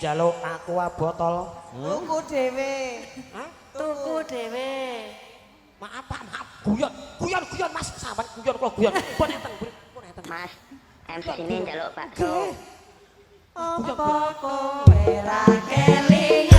njaluk aqua botol. Tuku dhewe. Hah? Tuku dhewe. Maaf Pak, maaf. Guyon Mas, sampean guyon kula guyon. Pun enten. Mas, MC ini njaluk bakso. Apa kowe ra kelingan?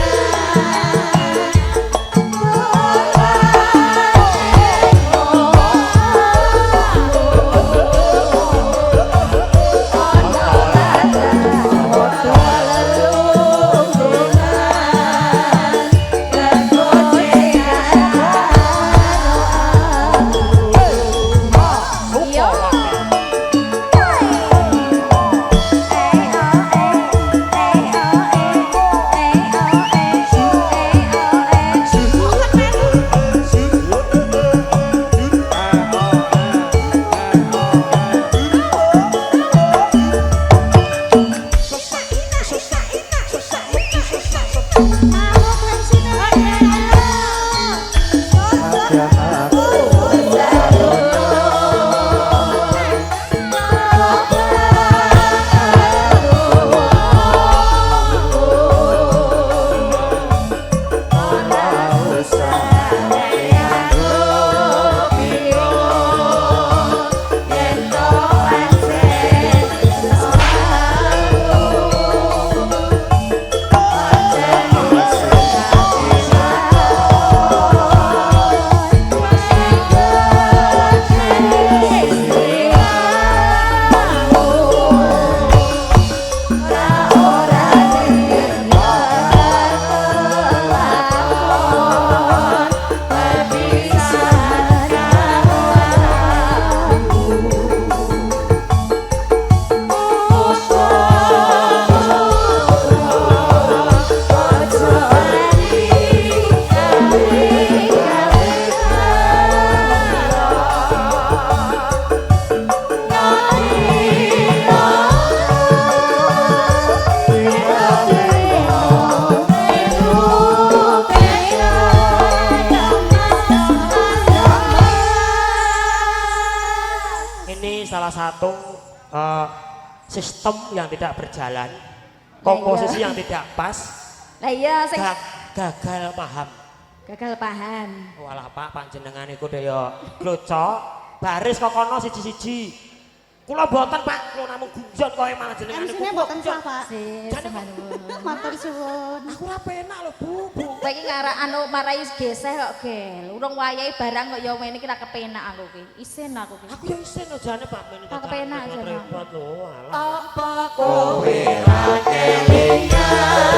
Salah satu sistem yang tidak berjalan, komposisi yang tidak pas. Lah iya sing gagal paham. Gagal paham. Walah Pak, panjenengan iku daya glocok, baris kok kono siji-siji. Kula mboten Pak, kula namung guyon kowe malah jenengan MC-ne mboten sah Pak. Matur suwun. Aku ora penak lho Bu. Kowe iki ngarah anu marai geseh kok gel. Urung wayahe barang kok ya ngene iki ra kepenak aku ki. Isin aku ki. Aku ya isin jane Pak men. Kepenak jane. Repot lho, alah. Apa kowe ra kelingan?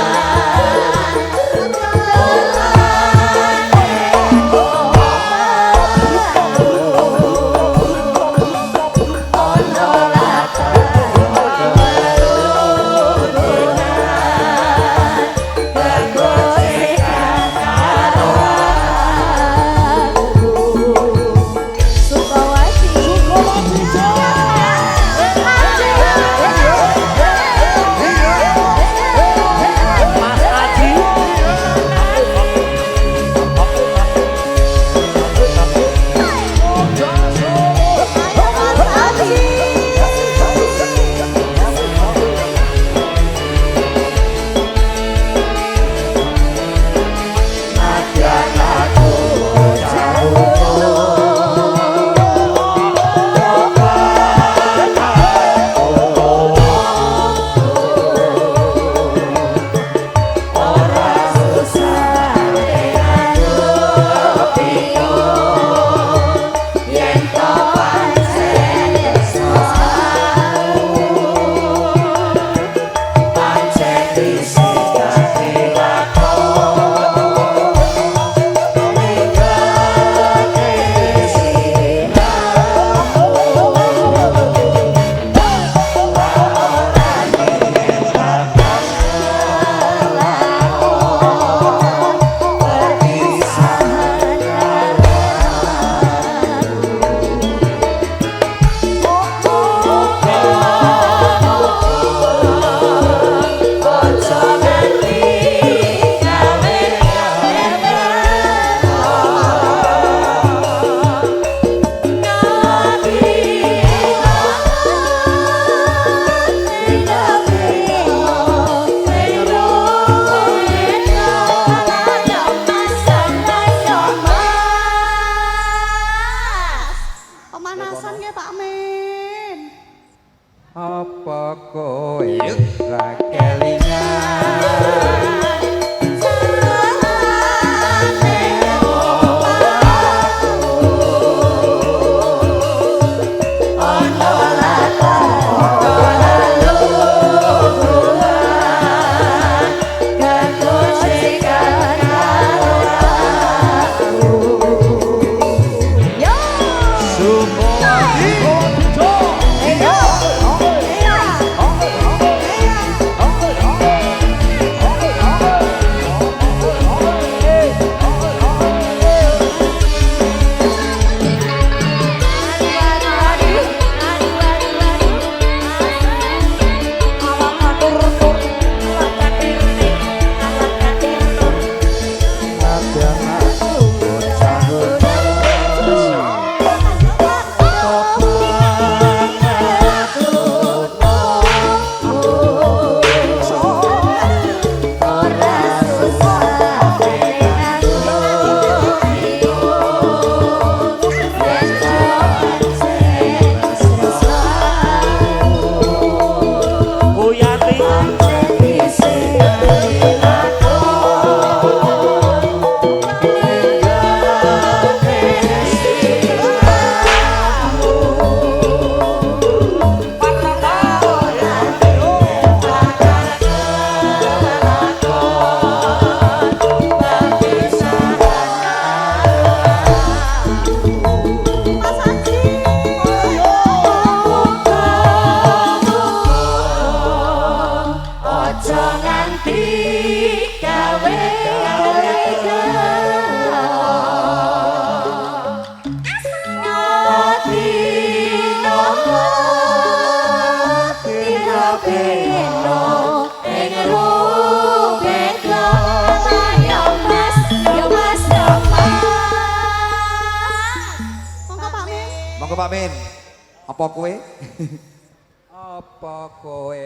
pemanasan nggih Pak Min. Apa kowe ra kelingan Pak Min, apa kowe? Apa kowe?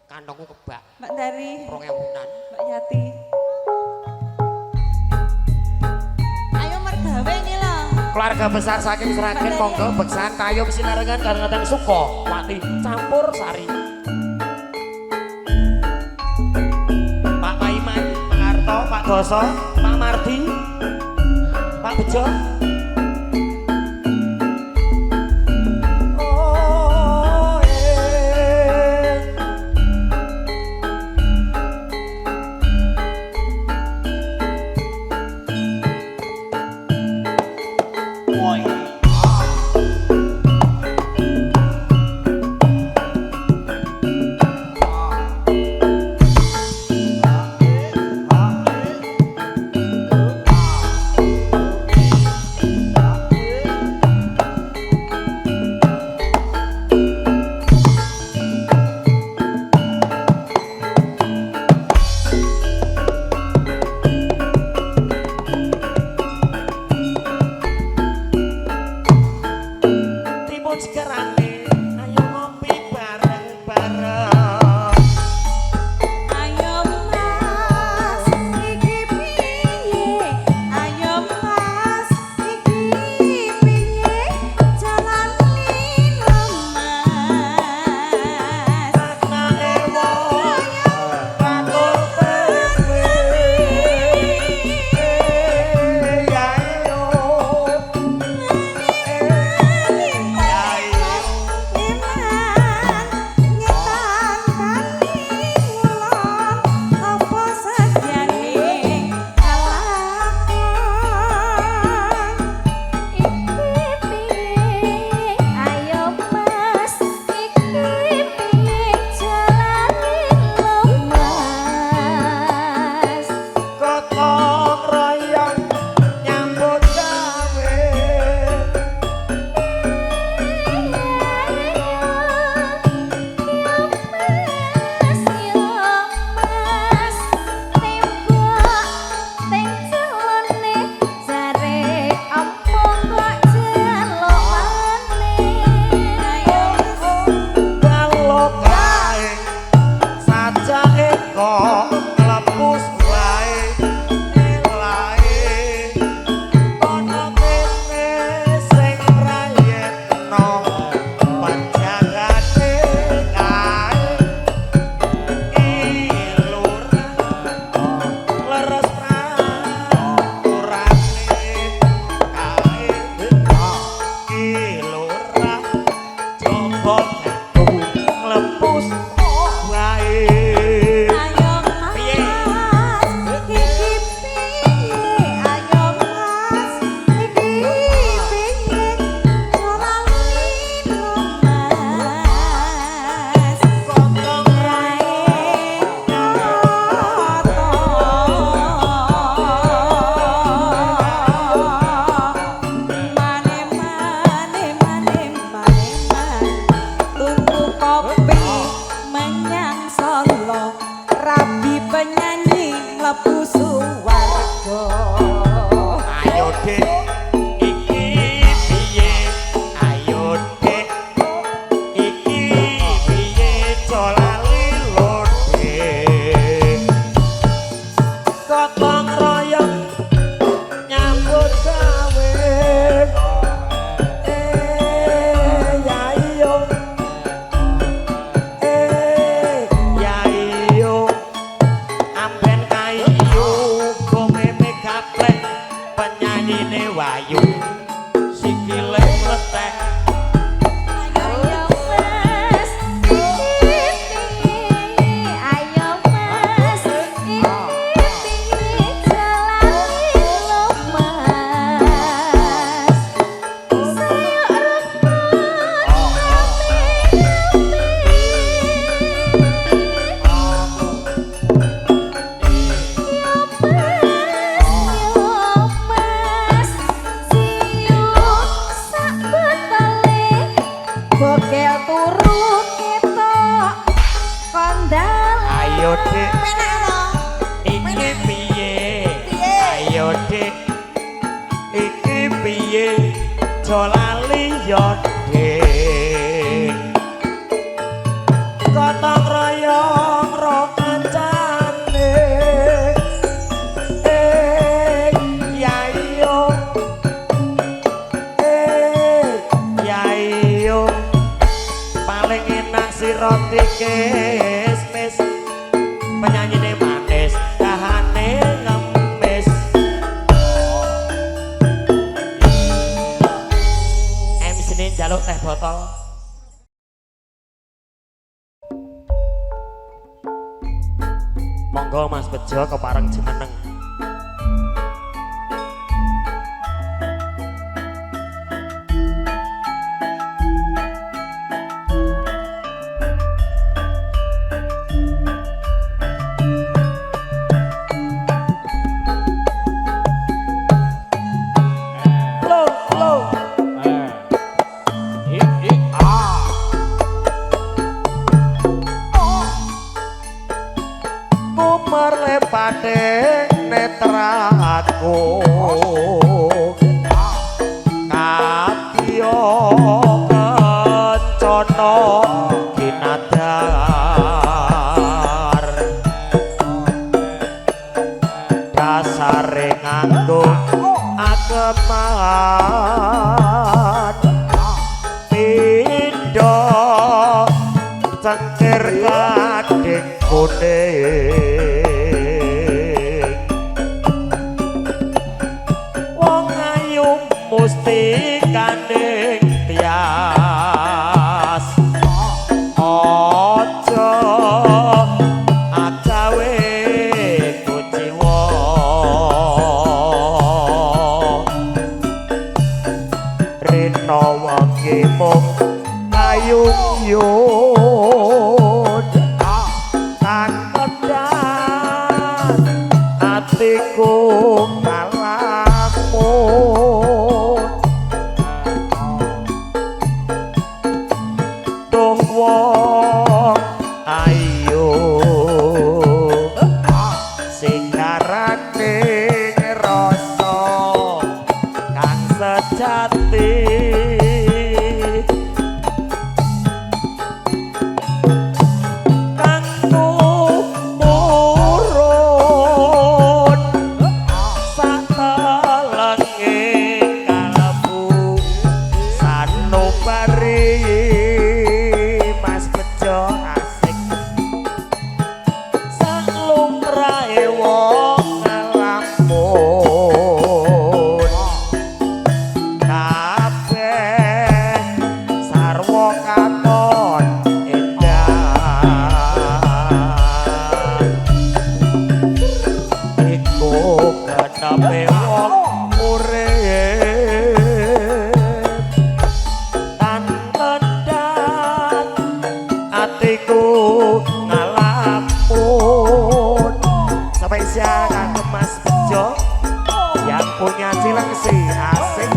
Kantongku kebak. Mbak Dari, 2000-an. Mbak Yati. Ayo mergawe ini loh. Keluarga besar saking Sragen monggo beksan kayu sinarengan kadang-kadang suko wati campur sari. Pak Paiman, Pak Harto, Pak Doso, Pak Mardi, Pak Bejo. rabi penyanyi mlebu suwarga. Ayo Dik, iki piye? Ayo Dik, iki piye? Colali lho Dik. Gotong royong nyambut gawe. Ya iyo. Ya iyo. Amben kayu gome megaplek penyanyine wayu sikile mletek. Ayo Mas, ayo Mas, ini jalani lo Mas. Saya Bokel turu ketok kondal. Ayo Dik, Penak to? iki piye? Ayo Dik, iki piye? Jolali yo Dik. Gotong royong ro kancane. Ya iyo. Ya iyo. Paling enak si roti kismis, penyanyine manis, dahane ngemis. MC-ne njaluk teh botol. Monggo Mas Bejo kepareng jeneneng. Merlepate netraku katio kencana kinadar dasare nganggo ageman pindha cengkir kading kuning. Musti kandeng tias ojo agawe kuciwa rino wengi mung kayung-yung tan pedang atiku kalamu. Ayo sing karane rasa kang sejati kang tumurun satalenge kalbu sanubari. Spesial kanggo Mas Bejo yang punya Cilengsi asik.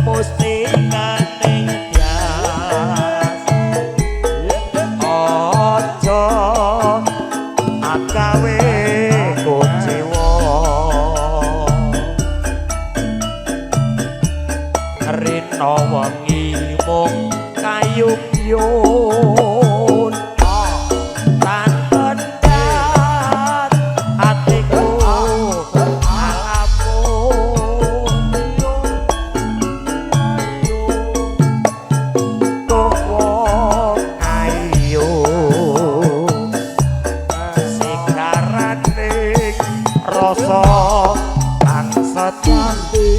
mesti kaning tias aja agawe kuciwa rina wengi mung kayung-yung tanten dat atiku alamun tuh wong ayu sikaraning rasa kang sejati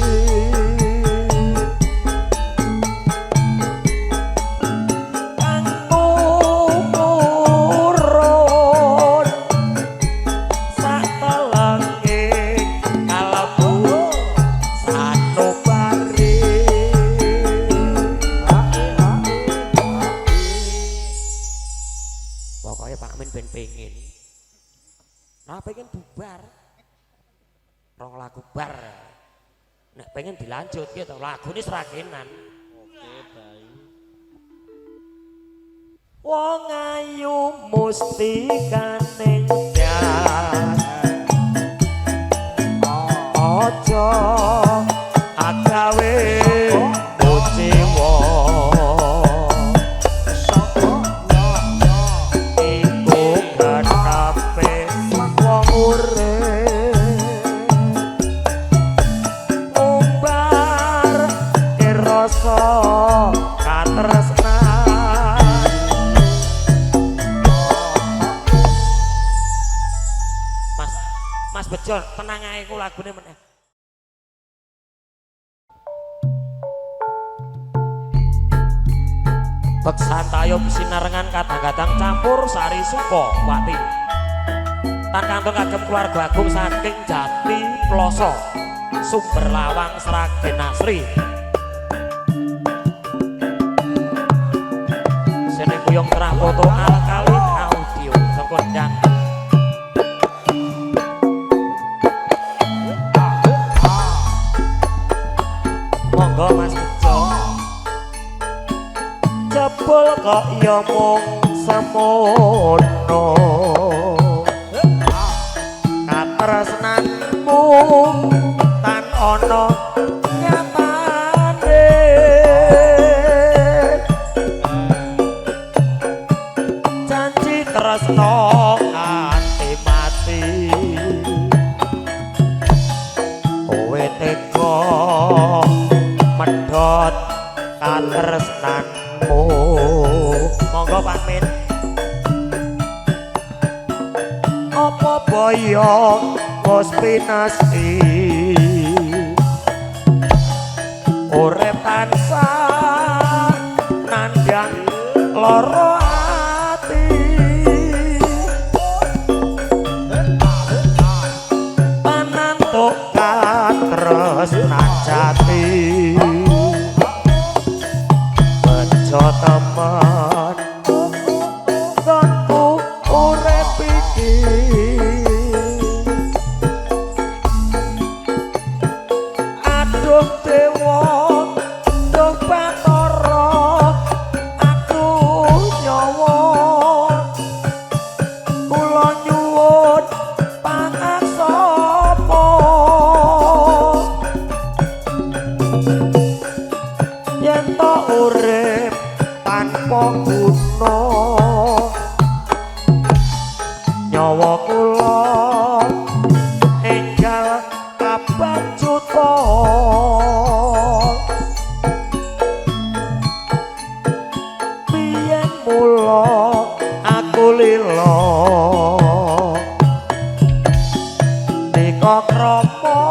pokoknya Pak Amin pengen nah pengen bubar rong lagu bar nek pengen dilanjut gitu lagu ini seragenan oke baik wong ayu mesti kaning jan aja agawe kuciwa Mas Bejo tenang ae ku lagune meneh. Beksan tayub sinarengan kadang-kadang campur sari suko wati. Tan kantong kagem keluarga agung saking Jati Ploso Sumber Lawang Sragen Asri. Sene kuyung terah foto alkalin audio sengkondang. Monggo Mas Bejo jebul kok ya mung semono katresnanmu tan ana nyatane janji tresno nganti mati kowe tega medhot katresnanmu monggo Pak Min apa boyong wis pinasti urip tansah nandhang lara ati panantuk katresnan jati bejo temen gonku urip iki aduh dewa duh Bathara aku nyawa kula nyuwun pangaksama yen to urip tanpa guna nyawa kula enggal kabacuta biyen mula aku lila nika krama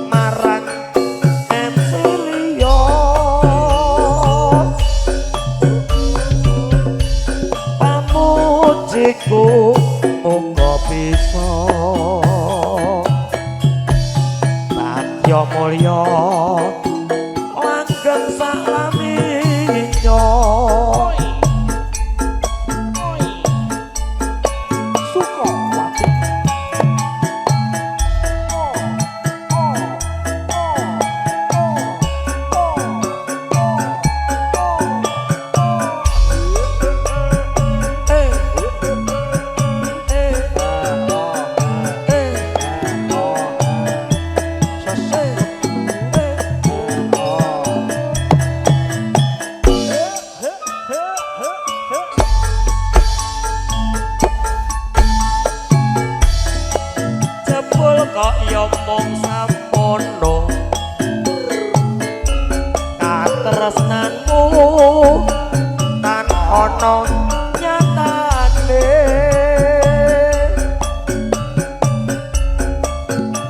marang MC liya katresnanmu tan ana nyatane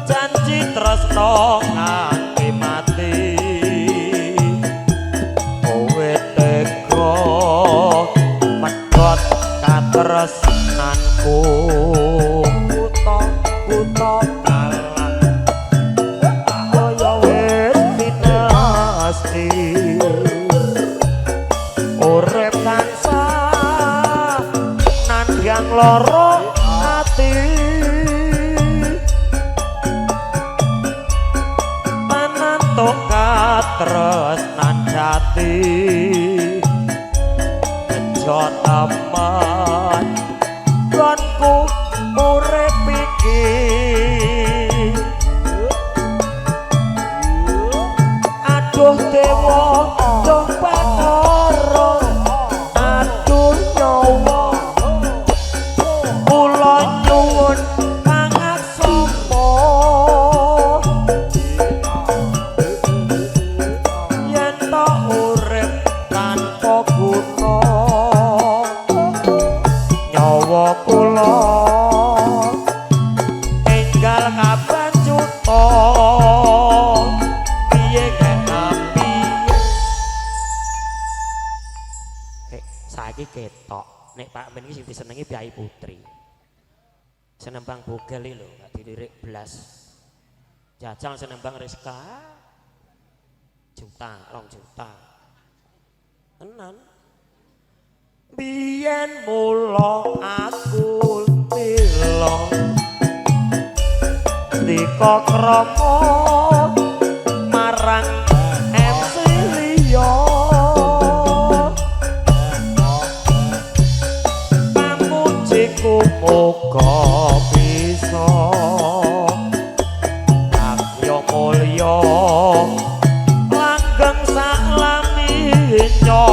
janji tresno nganti mati kowe tega medhot katresnanku buta kalah kaya wis dinasti urip tansah nandhang lara ati manantuk katresnan jati bejo temen gonku urip iki aduh dewa dong patoro aduh nyawa kula nyuwun pangaksama yen to urip tanpa guna nyawa kula enggal kapan juta piye kenapi saiki ketok nek Pak Men iki sing disenengi Piai Putri senembang bogel iki lho gak dilirik blas jajal senembang Rizka juta 2 juta tenan biyen mula aku tilo dika krama marang MC liya pamujiku muga bisa agya mulya langgeng saklaminya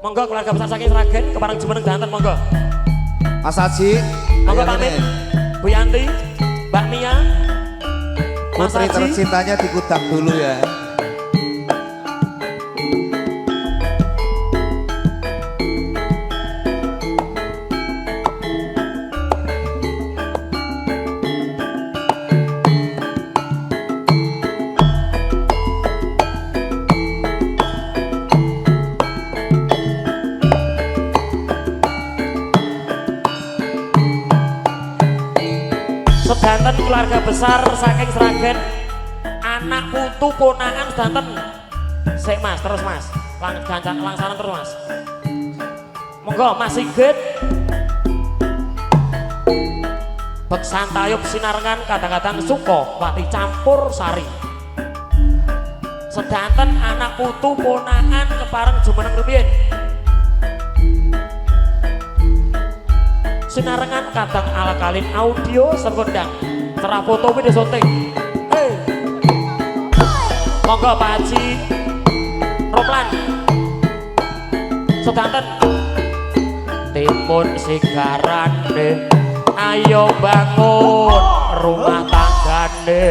monggo keluarga besar saking Sragen kepareng Jumeneng Banten monggo Mas Haji monggo pamit Bu Yanti Mbak Mia Mas putri Haji tercintanya dikutang dulu ya. sedanten keluarga besar saking Sragen anak putu ponakan sedanten sik Mas terus Mas langsaran terus Mas monggo Mas Sigit bek santayup sinarengan kadang-kadang suko wati campur sari sedanten anak putu ponakan kepareng Jumeneng rumiyin sinarengan kadang alkalin audio sekondang cerah foto video syuting monggo Pak Haji Romlan sedanten timun sigarane ayo bangun rumah tanggane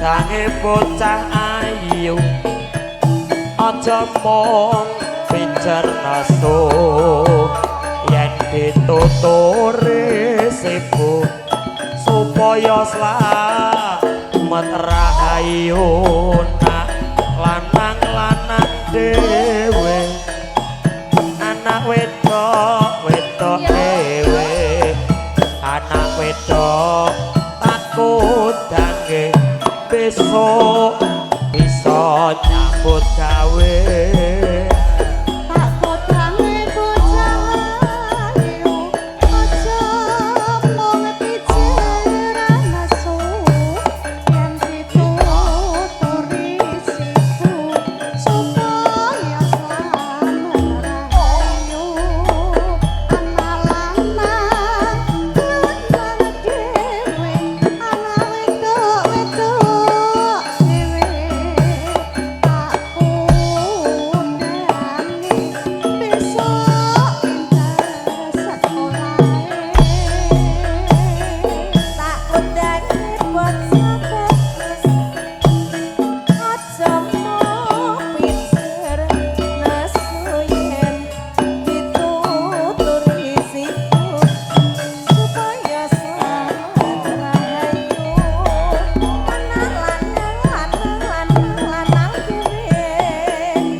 kange bocah ayu aja mung pincer nasu yen dituturi sibuk supaya slamet rahayu nak lanang-lanang dhewe anak wedok dhewe anak wedok takut dange besok bisa nyambut gawe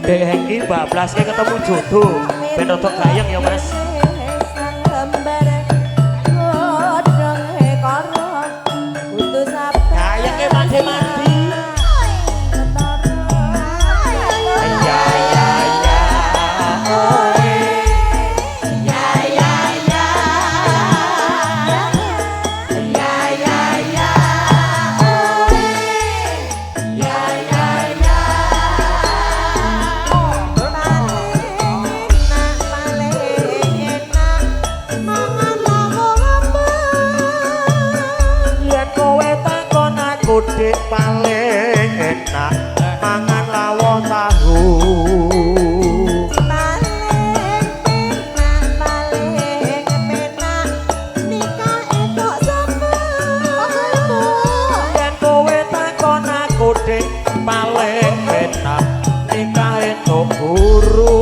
Dek Hengki bablas ketemu jodoh ben rada gayeng ya Mas. Gayeng ke mati-mati. Ya ya ya. Ya ya ya. Ya ya ya. Ya ya ya. Dik paling enak mangan lawon tahu paling penak nikah entuk sambel yen kowe takon aku dik paling enak nikah entuk guru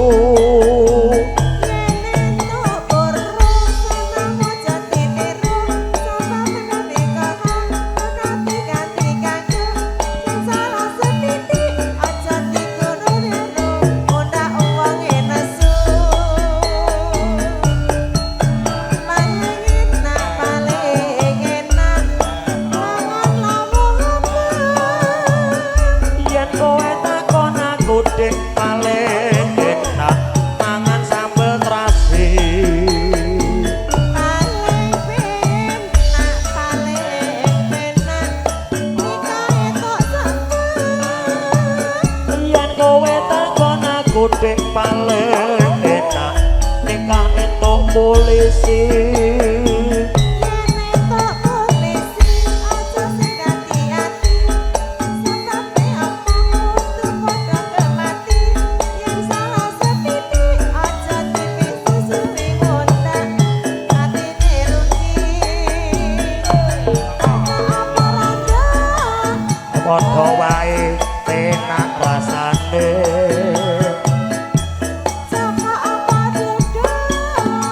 dik paling enak mangan sambel terasi paling penak nikah entuk sambel yen kowe takon aku dik paling enak nikah entuk polisi padha wae penak rasane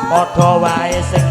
padha wae sing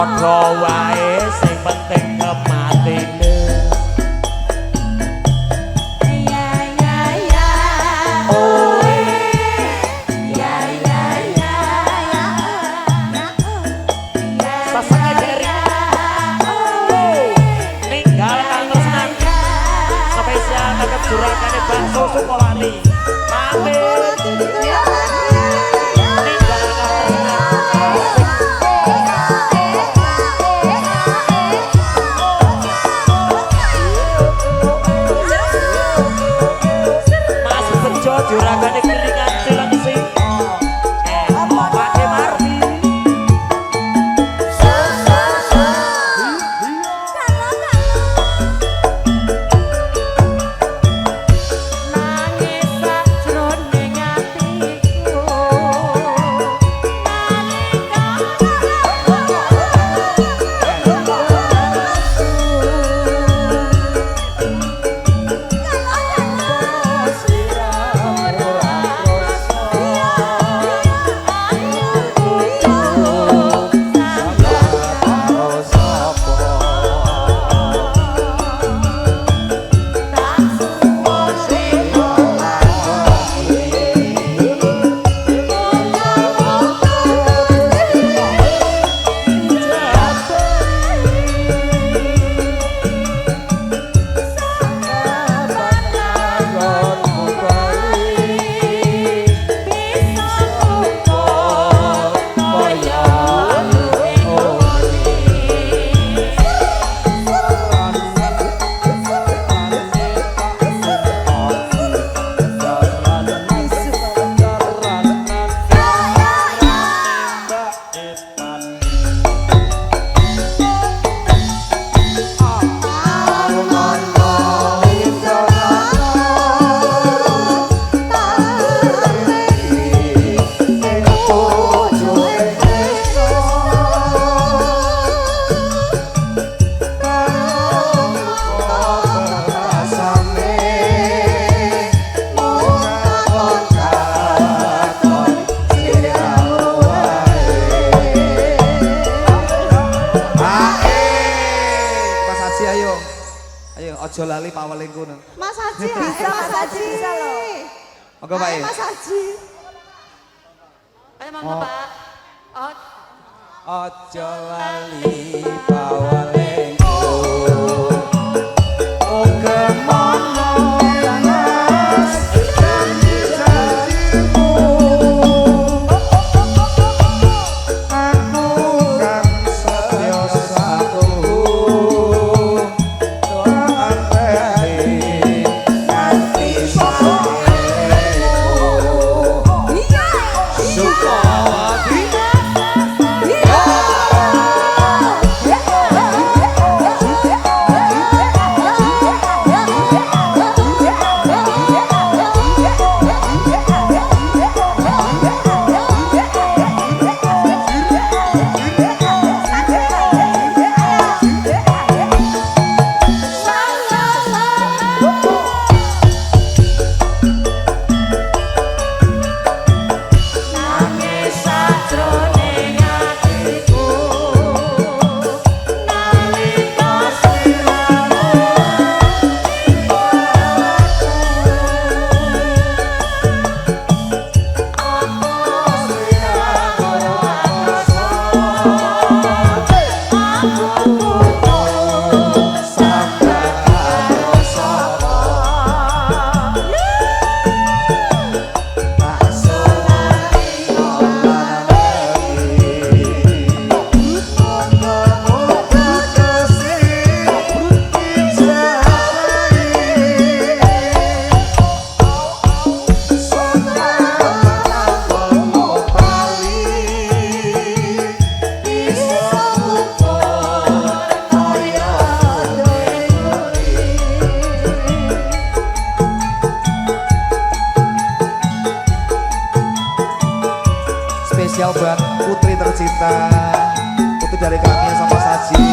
padha wae sing penting kematine. Ya ya ya. Oh, Ya ya ya ya. sesenge dari ninggal kang tresnan spesial kagem jurakane bakso Sukowati. Pamit. Ninggal kang tresnan. Mas Bejo juragane kiringan Cilengsi. Pak Demar. Nangis sakjroning atiku. Mas Haji ayo. Ayo ojo lali paweling kono. Mas Haji bisa Mas Haji bisa loh. Monggo Pak. Mas Haji. Ayo monggo Pak. Oh, Ojo lali paweling kono. Oh kemono mas janji-janjimu. Aku kan setya satu. Doa anteni nganti sampemu. Sukowati. Spesial buat putri tercinta, putri dari kami yang sama Saji.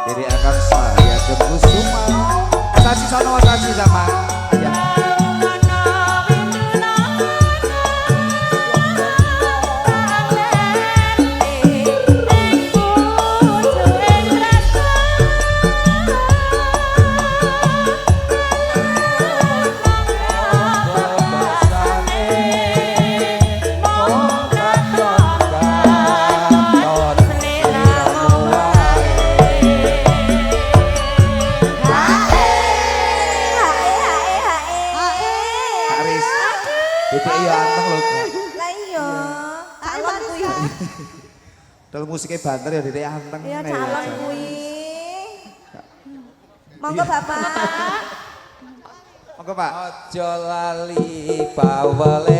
Ini akan saya Kusuma. Saji sama Saji sama. Ya. Dedek ya anteng lho. Kak. Lah iya. Calon kuwi. Dalam musiknya banter ya dedek anteng. Iya nih, calon ya. kuwi. Monggo Bapak. Monggo Pak. Aja lali bawale